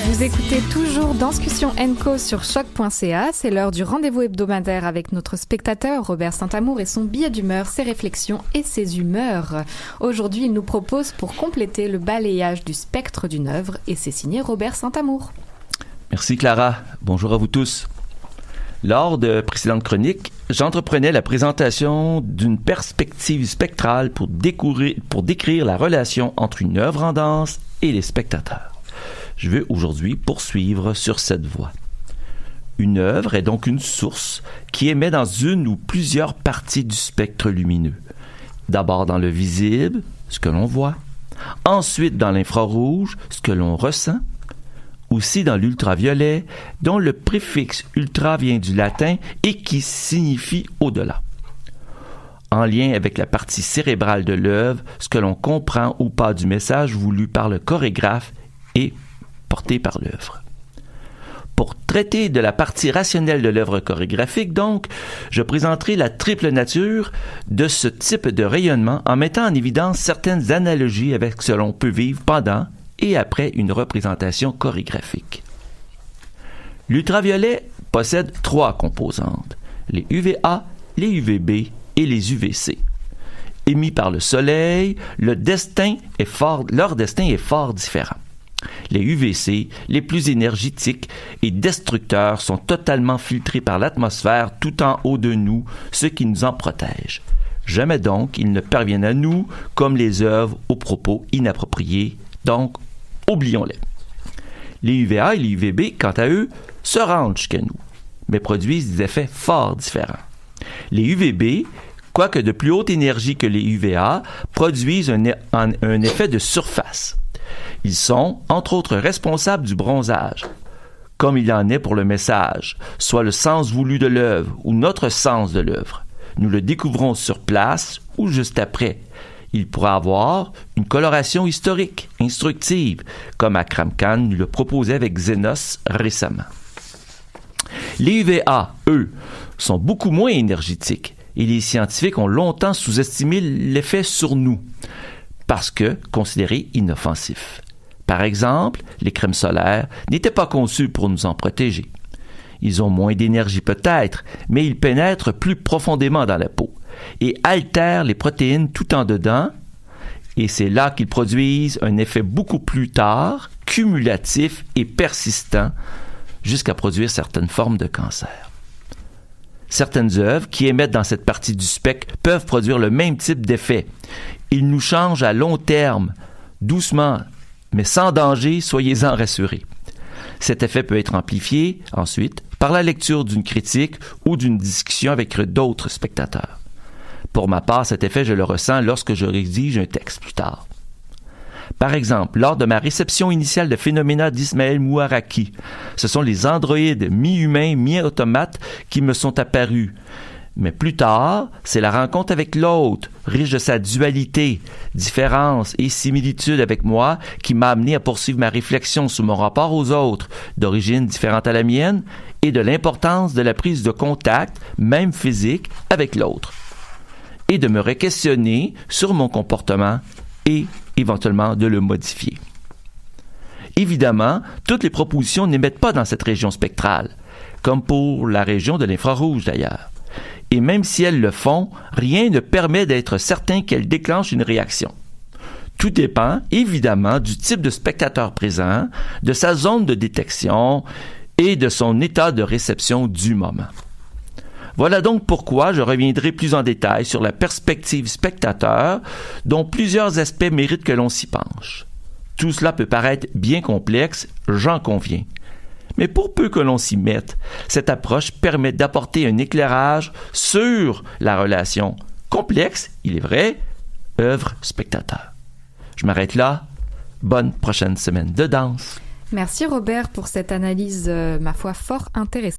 Vous écoutez toujours Danscussion & Co sur choc.ca. C'est l'heure du rendez-vous hebdomadaire avec notre spectateur Robert Saint-Amour et son billet d'humeur, ses réflexions et ses humeurs. Aujourd'hui, il nous propose pour compléter le balayage du spectre d'une œuvre et c'est signé Robert Saint-Amour. Merci Clara. Bonjour à vous tous. Lors de précédentes chroniques, j'entreprenais la présentation d'une perspective spectrale pour décrire la relation entre une œuvre en danse et les spectateurs. Je veux aujourd'hui poursuivre sur cette voie. Une œuvre est donc une source qui émet dans une ou plusieurs parties du spectre lumineux. D'abord dans le visible, ce que l'on voit. Ensuite dans l'infrarouge, ce que l'on ressent. Aussi dans l'ultraviolet, dont le préfixe ultra vient du latin et qui signifie au-delà. En lien avec la partie cérébrale de l'œuvre, ce que l'on comprend ou pas du message voulu par le chorégraphe et porté par l'œuvre. Pour traiter de la partie rationnelle de l'œuvre chorégraphique, donc, je présenterai la triple nature de ce type de rayonnement en mettant en évidence certaines analogies avec ce que l'on peut vivre pendant et après une représentation chorégraphique. L'ultraviolet possède 3 composantes, les UVA, les UVB et les UVC. Émis par le soleil, leur destin est fort différent. Les UVC, les plus énergétiques et destructeurs, sont totalement filtrés par l'atmosphère tout en haut de nous, ce qui nous en protège. Jamais donc ils ne parviennent à nous comme les œuvres aux propos inappropriés, donc oublions-les. Les UVA et les UVB, quant à eux, se rendent jusqu'à nous, mais produisent des effets fort différents. Les UVB, quoique de plus haute énergie que les UVA, produisent un effet de surface. Ils sont, entre autres, responsables du bronzage, comme il en est pour le message, soit le sens voulu de l'œuvre ou notre sens de l'œuvre. Nous le découvrons sur place ou juste après. Il pourra avoir une coloration historique, instructive, comme Akram Khan nous le proposait avec Xenos récemment. Les UVA, eux, sont beaucoup moins énergétiques et les scientifiques ont longtemps sous-estimé l'effet sur nous parce que considérés inoffensifs. Par exemple, les crèmes solaires n'étaient pas conçues pour nous en protéger. Ils ont moins d'énergie peut-être, mais ils pénètrent plus profondément dans la peau et altèrent les protéines tout en dedans, et c'est là qu'ils produisent un effet beaucoup plus tard, cumulatif et persistant, jusqu'à produire certaines formes de cancer. Certaines œuvres qui émettent dans cette partie du spectre peuvent produire le même type d'effet. Ils nous changent à long terme, doucement, mais sans danger, soyez-en rassurés. Cet effet peut être amplifié, ensuite, par la lecture d'une critique ou d'une discussion avec d'autres spectateurs. Pour ma part, cet effet, je le ressens lorsque je rédige un texte plus tard. Par exemple, lors de ma réception initiale de Phénoména d'Ismaël Mouaraki, ce sont les androïdes mi-humains, mi-automates qui me sont apparus. Mais plus tard, c'est la rencontre avec l'autre, riche de sa dualité, différence et similitude avec moi, qui m'a amené à poursuivre ma réflexion sur mon rapport aux autres, d'origine différente à la mienne, et de l'importance de la prise de contact, même physique, avec l'autre, et de me re-questionner sur mon comportement et éventuellement de le modifier. Évidemment, toutes les propositions n'émettent pas dans cette région spectrale, comme pour la région de l'infrarouge d'ailleurs. Et même si elles le font, rien ne permet d'être certain qu'elles déclenchent une réaction. Tout dépend, évidemment, du type de spectateur présent, de sa zone de détection et de son état de réception du moment. Voilà donc pourquoi je reviendrai plus en détail sur la perspective spectateur, dont plusieurs aspects méritent que l'on s'y penche. Tout cela peut paraître bien complexe, j'en conviens. Mais pour peu que l'on s'y mette, cette approche permet d'apporter un éclairage sur la relation complexe, il est vrai, œuvre-spectateur. Je m'arrête là. Bonne prochaine semaine de danse. Merci Robert pour cette analyse, ma foi, fort intéressante.